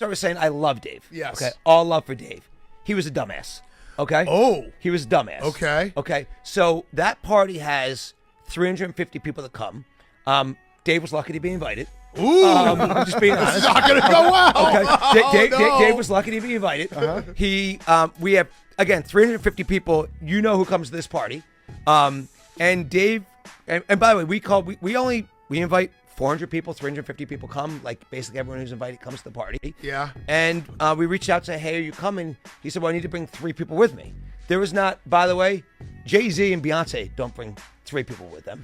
start with saying I love Dave. Yes. Okay. All love for Dave. He was a dumbass. Okay. Oh. He was a dumbass. Okay. Okay. So that party has 350 people that come. Dave was lucky to be invited. Ooh. I'm just being honest. It's not going to go well. Okay. Oh, no. Dave was lucky to be invited. We have, again, 350 people. You know who comes to this party. And Dave, and by the way, we invite 400 people, 350 people come. Like basically everyone who's invited comes to the party. Yeah. And we reached out and said, hey, are you coming? He said, well, I need to bring 3 people with me. There was not, by the way, Jay-Z and Beyonce don't bring 3 people with them.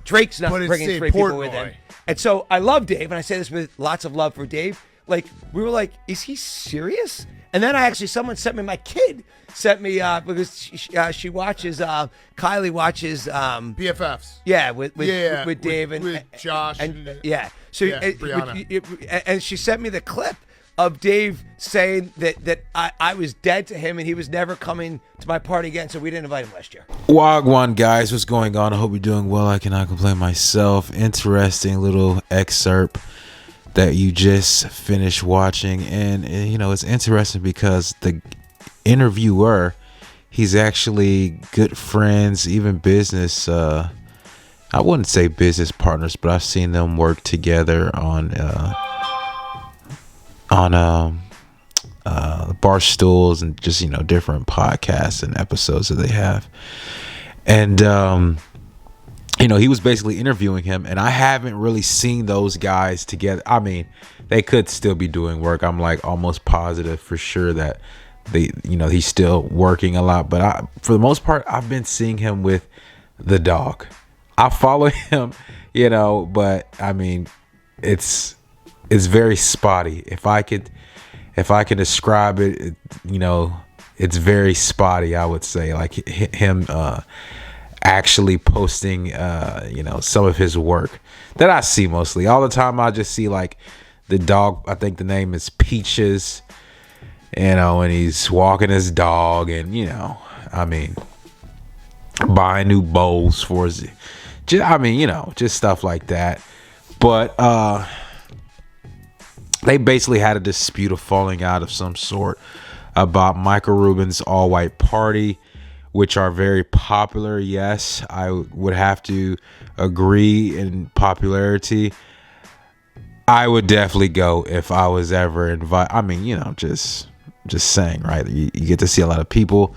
Drake's not bringing 3 people with him. And so I love Dave, and I say this with lots of love for Dave. Like, we were like, is he serious? And then someone sent me, my kid sent me, because she watches, Kylie watches. BFFs. Yeah, with Dave with Josh. And yeah. So, Brianna. and she sent me the clip of Dave saying that I was dead to him and he was never coming to my party again, so we didn't invite him last year. Wagwan, guys, what's going on? I hope you're doing well. I cannot complain myself. Interesting little excerpt that you just finished watching, and it's interesting because the interviewer, he's actually good friends, even business. I wouldn't say business partners, but I've seen them work together on bar stools and just different podcasts and episodes that they have. And he was basically interviewing him, and I haven't really seen those guys together. I mean, they could still be doing work. I'm like almost positive for sure that he's still working a lot, but for the most part I've been seeing him with the dog. I follow him, but I mean, it's very spotty. If I can describe it, it's very spotty, I would say. Like him actually posting some of his work that I see mostly. All the time I just see like the dog, I think the name is Peaches, and he's walking his dog, and I mean, buying new bowls for his, just stuff like that. But they basically had a dispute of falling out of some sort about Michael Rubin's all-white party, which are very popular. Yes, I would have to agree in popularity. I would definitely go if I was ever invited. I mean, just saying, right? You get to see a lot of people.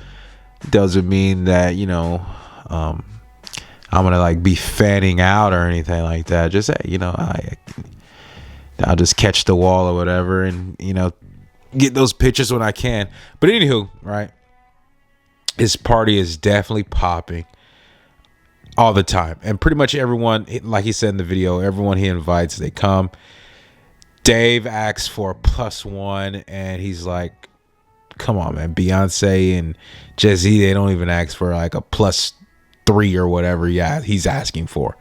Doesn't mean that, I'm going to like be fanning out or anything like that. Just say, I'll just catch the wall or whatever and, get those pictures when I can. But anywho, right? His party is definitely popping all the time. And pretty much everyone, like he said in the video, everyone he invites, they come. Dave asks for a +1, and he's like, come on, man. Beyonce and Jay-Z, they don't even ask for like a +3 or whatever. Yeah, he's asking for.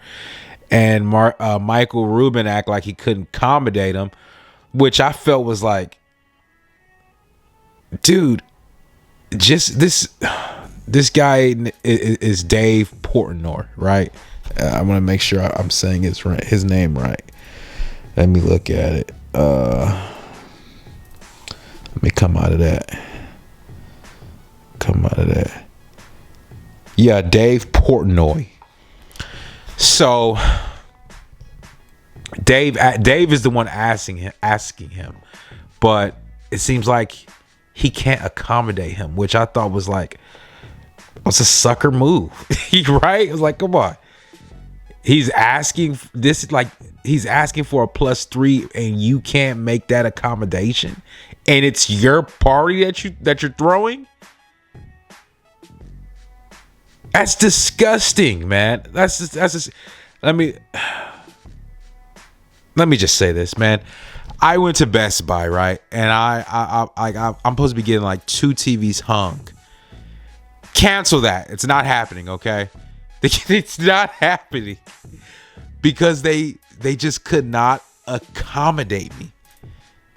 And Michael Rubin act like he couldn't accommodate him, which I felt was like, dude, just this guy is Dave Portnoy, right? I want to make sure I'm saying his name right. Let me look at it. Let me come out of that. Yeah, Dave Portnoy. So Dave is the one asking him, but it seems like he can't accommodate him, which I thought was like, what's a sucker move, right? It was like, come on, he's asking for a +3, and you can't make that accommodation, and it's your party that you're throwing. That's disgusting, man. That's just. Let me just say this, man. I went to Best Buy, right? And I'm supposed to be getting like 2 TVs hung. Cancel that. It's not happening, okay? It's not happening because they just could not accommodate me.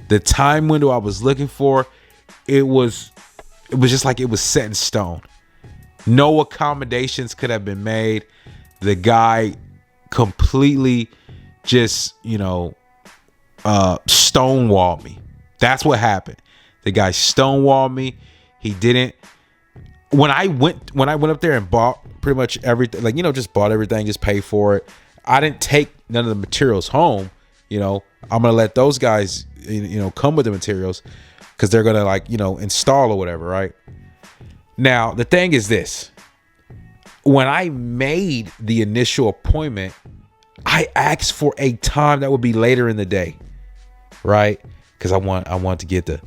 The time window I was looking for, it was just like it was set in stone. No accommodations could have been made. The guy completely just, stonewalled me. That's what happened. The guy stonewalled me. He didn't. When I went up there and bought pretty much everything, like, just bought everything, just paid for it. I didn't take none of the materials home. I'm gonna let those guys, come with the materials, because they're gonna install or whatever, right? Now the thing is this: when I made the initial appointment, I asked for a time that would be later in the day, right? Because I want to get the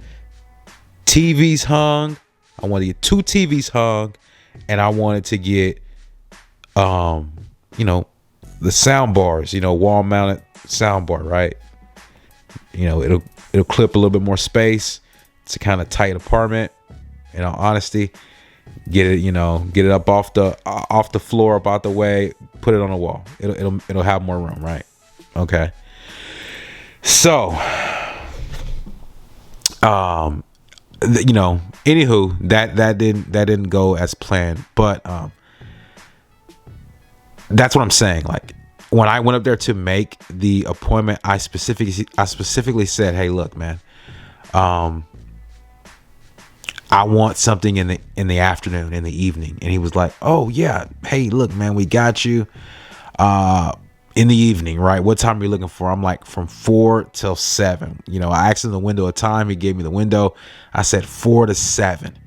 TVs hung. I wanted to get 2 TVs hung, and I wanted to get, the sound bars, wall mounted sound bar, right? It'll clip a little bit more space. It's a kind of tight apartment. In all honesty, get it up off the floor, up out the way, put it on the wall. It'll have more room, right? Okay. So, anywho, that didn't go as planned, but that's what I'm saying. Like, when I went up there to make the appointment, I specifically said, "Hey, look, man, I want something in the afternoon, in the evening." And he was like, "Oh yeah, hey, look, man, we got you in the evening, right? What time are you looking for?" I'm like, "From 4 till 7." I asked him the window of time. He gave me the window. I said 4 to 7.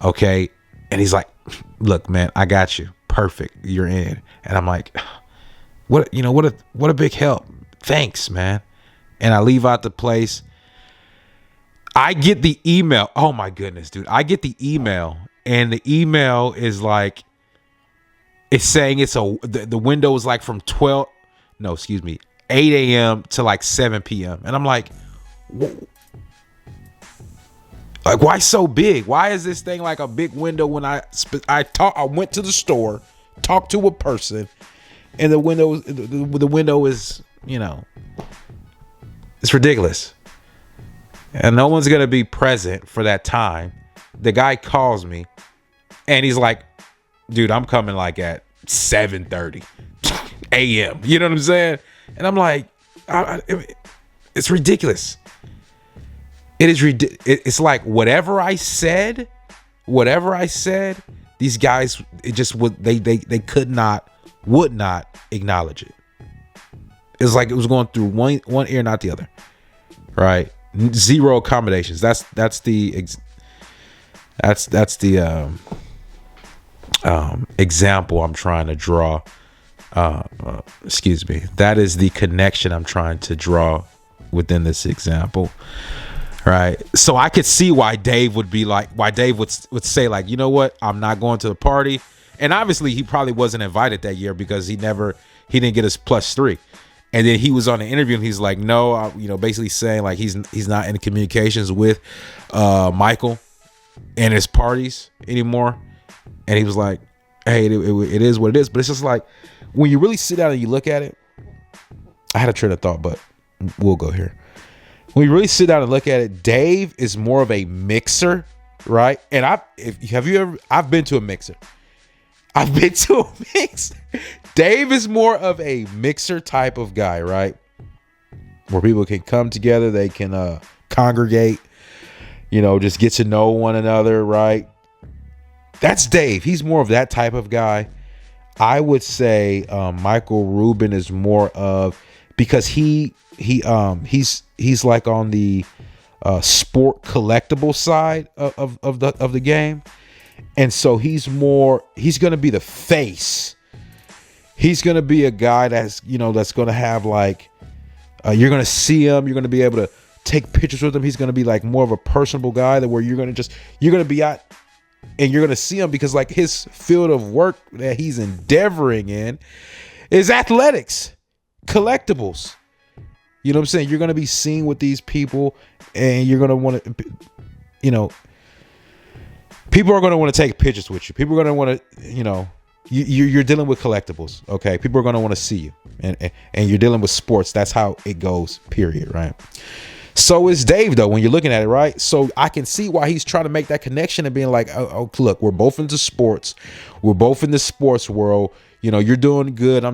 Okay. And he's like, "Look, man, I got you. Perfect. You're in." And I'm like, what a big help. Thanks, man. And I leave out the place. I get the email. Oh my goodness, dude. I get the email, and the email is like, it's saying the window is like from 8 a.m. to like 7 p.m. And I'm like, why so big? Why is this thing like a big window when I went to the store, talked to a person, and the window is, it's ridiculous. And no one's going to be present for that time. The guy calls me and he's like, "Dude, I'm coming like at 7:30 a.m. You know what I'm saying? And I'm like, it's ridiculous. It is ridiculous. It's like whatever I said, these guys, it just they would not acknowledge it. It's like it was going through one ear, not the other. Right? Zero accommodations. That's the example I'm trying to draw. Excuse me. That is the connection I'm trying to draw within this example. Right. So I could see why Dave would say like, "You know what? I'm not going to the party." And obviously he probably wasn't invited that year because he didn't get his +3. And then he was on the interview and he's like, "No," basically saying like he's not in communications with Micheal and his parties anymore. And he was like, "Hey, it is what it is." But it's just like, when you really sit down and you look at it, I had a train of thought, but we'll go here. When you really sit down and look at it, Dave is more of a mixer, right? And I've been to a mixer. Dave is more of a mixer type of guy, right? Where people can come together, they can congregate, just get to know one another, right? That's Dave. He's more of that type of guy. I would say Micheal Rubin is more of, because he's like on the sport collectible side of the game. And so he's going to be the face. He's going to be a guy that's going to have like, you're going to see him. You're going to be able to take pictures with him. He's going to be like more of a personable guy that where you're going to be out and you're going to see him, because like his field of work that he's endeavoring in is athletics, collectibles. You know what I'm saying? You're going to be seen with these people, and you're going to want to, people are going to want to take pictures with you. People are going to want to, you're dealing with collectibles. Okay. People are going to want to see you, and you're dealing with sports. That's how it goes, period. Right. So is Dave, though, when you're looking at it, right? So I can see why he's trying to make that connection and being like, oh, look, we're both into sports. We're both in the sports world. You're doing good.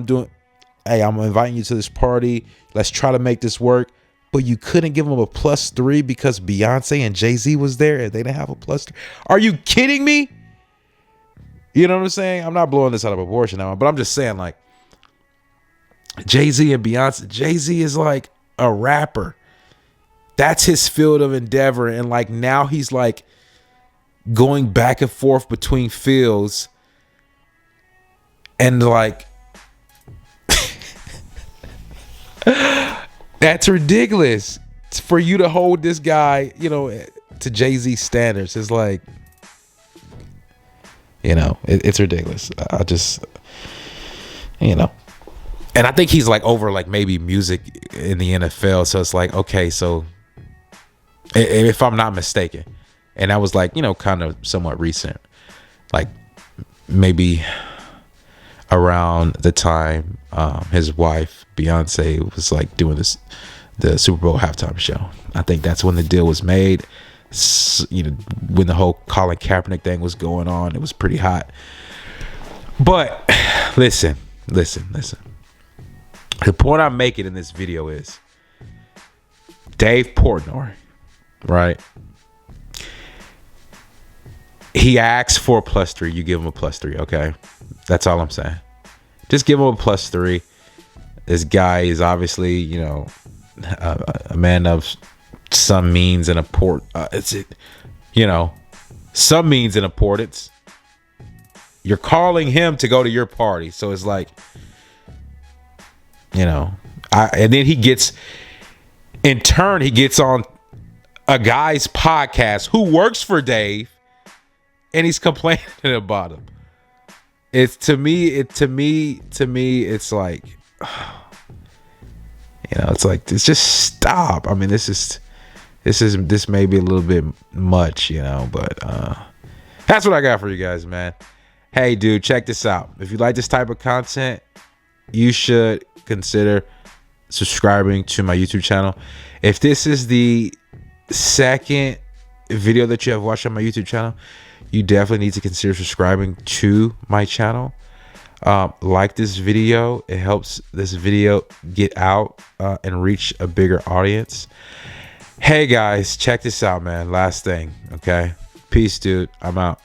Hey, I'm inviting you to this party. Let's try to make this work. but you couldn't give him a +3 because Beyonce and Jay-Z was there and they didn't have a +3. Are you kidding me? You know what I'm saying? I'm not blowing this out of proportion now, but I'm just saying, like, Jay-Z and Beyonce. Jay-Z is like a rapper. That's his field of endeavor. And like now he's like going back and forth between fields. And like, that's ridiculous for you to hold this guy, you know, to Jay-Z standards. It's like, you know, it's ridiculous. I just, you know. And I think he's like over like maybe music in the NFL. So it's like, okay, so if I'm not mistaken, and that was like, you know, kind of somewhat recent, like maybe around the time his wife Beyonce was like doing the Super Bowl halftime show. I think that's when the deal was made. You know, when the whole Colin Kaepernick thing was going on, it was pretty hot. But listen. The point I'm making in this video is Dave Portnoy, right? He asks for a +3. You give him a +3, okay? That's all I'm saying. Just give him a +3. This guy is obviously, you know, a man of some means and some means and importance. You're calling him to go to your party, so it's like, you know, and then he gets on a guy's podcast who works for Dave, and he's complaining about him. It's to me, it's like, you know, it's like, it's just stop. I mean, this may be a little bit much, you know, but that's what I got for you guys, man. Hey, dude, check this out. If you like this type of content, you should consider subscribing to my YouTube channel. If this is the second video that you have watched on my YouTube channel, you definitely need to consider subscribing to my channel. Like this video. It helps this video get out and reach a bigger audience. Hey guys, check this out, man. Last thing, okay? Peace, dude. I'm out.